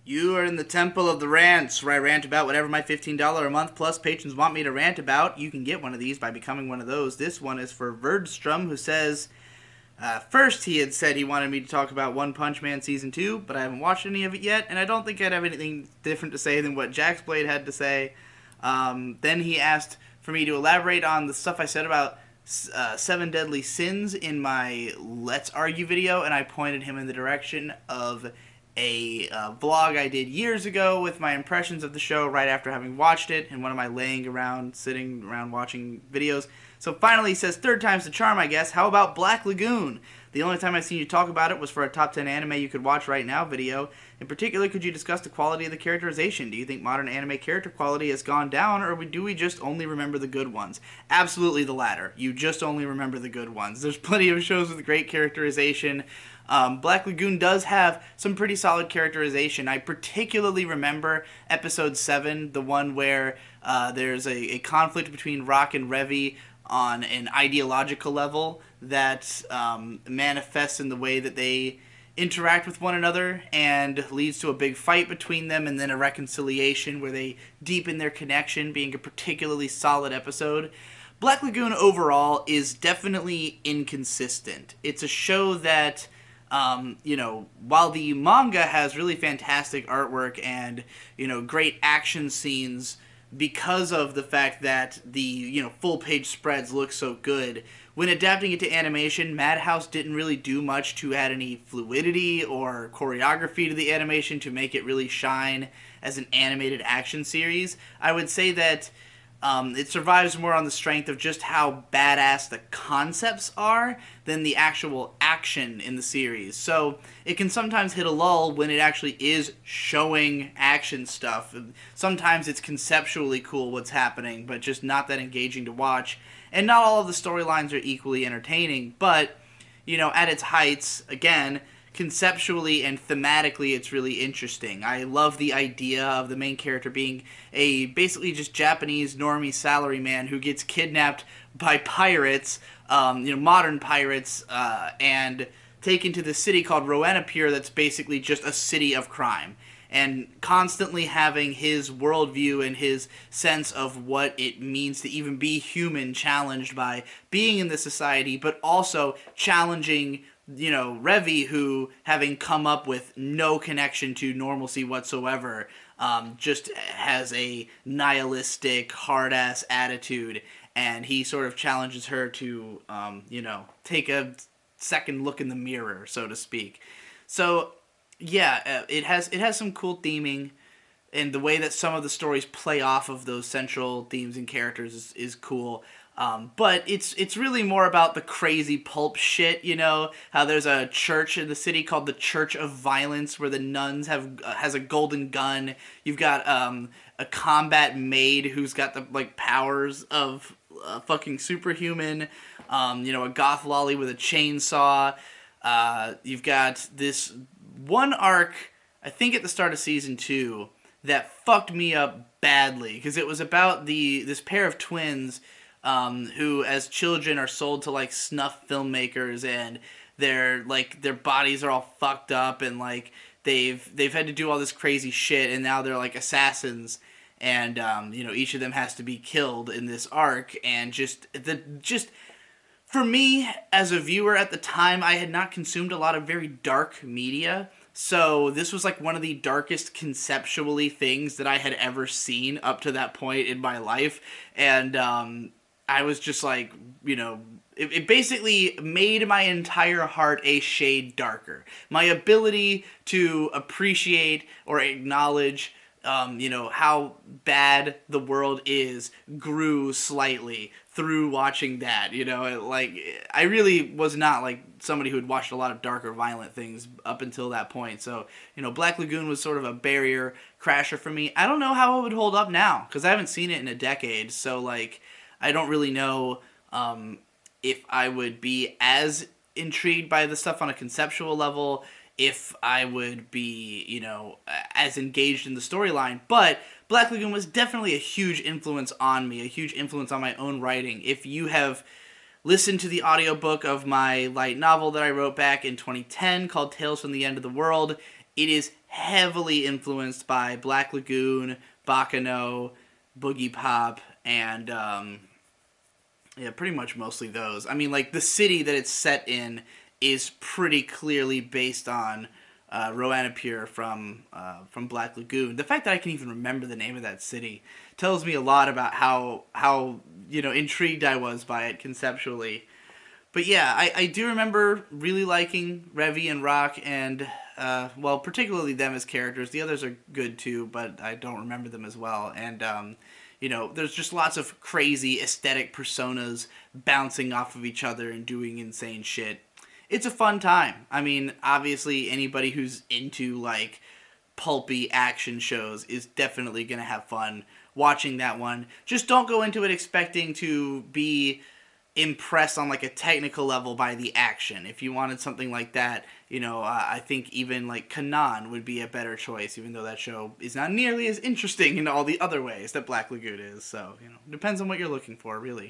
You are in the temple of the rants, where I rant about whatever my $15 a month plus patrons want me to rant about. You can get one of these by becoming one of those. This one is for Verdstrom, who says, first he had said he wanted me to talk about One Punch Man Season 2, but I haven't watched any of it yet, and I don't think I'd have anything different to say than what Jax Blade had to say. Then he asked for me to elaborate on the stuff I said about Seven Deadly Sins in my Let's Argue video, and I pointed him in the direction of a vlog I did years ago with my impressions of the show right after having watched it, and one of my sitting around watching videos. So finally he says, third time's the charm, I guess. How about Black Lagoon? The only time I've seen you talk about it was for a top 10 anime you could watch right now video. In particular, could you discuss the quality of the characterization? Do you think modern anime character quality has gone down, or do we just only remember the good ones? Absolutely the latter. You just only remember the good ones. There's plenty of shows with great characterization. Black Lagoon does have some pretty solid characterization. I particularly remember episode 7, the one where there's a conflict between Rock and Revy on an ideological level that manifests in the way that they interact with one another and leads to a big fight between them, and then a reconciliation where they deepen their connection, being a particularly solid episode. Black Lagoon overall is definitely inconsistent. It's a show that while the manga has really fantastic artwork and, great action scenes because of the fact that the, full page spreads look so good, when adapting it to animation, Madhouse didn't really do much to add any fluidity or choreography to the animation to make it really shine as an animated action series. I would say that it survives more on the strength of just how badass the concepts are than the actual action in the series. So it can sometimes hit a lull when it actually is showing action stuff. Sometimes it's conceptually cool what's happening, but just not that engaging to watch. And not all of the storylines are equally entertaining, but, at its heights, again, conceptually and thematically, it's really interesting. I love the idea of the main character being a basically just Japanese normie salaryman who gets kidnapped by pirates, modern pirates, and taken to the city called Roenapure that's basically just a city of crime. And constantly having his worldview and his sense of what it means to even be human challenged by being in this society, but also challenging Revy, who, having come up with no connection to normalcy whatsoever, just has a nihilistic, hard-ass attitude, and he sort of challenges her to, take a second look in the mirror, so to speak. So, yeah, it has some cool theming, and the way that some of the stories play off of those central themes and characters is cool. But it's really more about the crazy pulp shit, how there's a church in the city called the Church of Violence where the nuns has a golden gun. You've got a combat maid who's got the powers of fucking superhuman. A goth lolly with a chainsaw. You've got this one arc, I think at the start of season 2, that fucked me up badly because it was about this pair of twins who as children are sold to snuff filmmakers, and their bodies are all fucked up, and they've had to do all this crazy shit, and now they're assassins, and each of them has to be killed in this arc. And just for me as a viewer at the time, I had not consumed a lot of very dark media. So this was one of the darkest conceptually things that I had ever seen up to that point in my life. And I was just it basically made my entire heart a shade darker. My ability to appreciate or acknowledge, how bad the world is grew slightly through watching that. I really was not somebody who had watched a lot of dark or violent things up until that point. So, Black Lagoon was sort of a barrier crasher for me. I don't know how it would hold up now because I haven't seen it in a decade. So, I don't really know if I would be as intrigued by the stuff on a conceptual level, if I would be, as engaged in the storyline. But Black Lagoon was definitely a huge influence on me, a huge influence on my own writing. If you have listened to the audiobook of my light novel that I wrote back in 2010 called Tales from the End of the World, it is heavily influenced by Black Lagoon, Baccano, Boogie Pop, and yeah, pretty much mostly those. I mean, like, the city that it's set in is pretty clearly based on Roanapure from Black Lagoon. The fact that I can even remember the name of that city tells me a lot about how intrigued I was by it conceptually. But yeah, I do remember really liking Revy and Rock, and well, particularly them as characters. The others are good too, but I don't remember them as well. And there's just lots of crazy aesthetic personas bouncing off of each other and doing insane shit. It's a fun time. I mean, obviously, anybody who's into like pulpy action shows is definitely gonna have fun watching that one. Just don't go into it expecting to be impressed on like a technical level by the action. If you wanted something like that, I think even like Kanan would be a better choice, even though that show is not nearly as interesting in all the other ways that Black Lagoon is. So, depends on what you're looking for, really.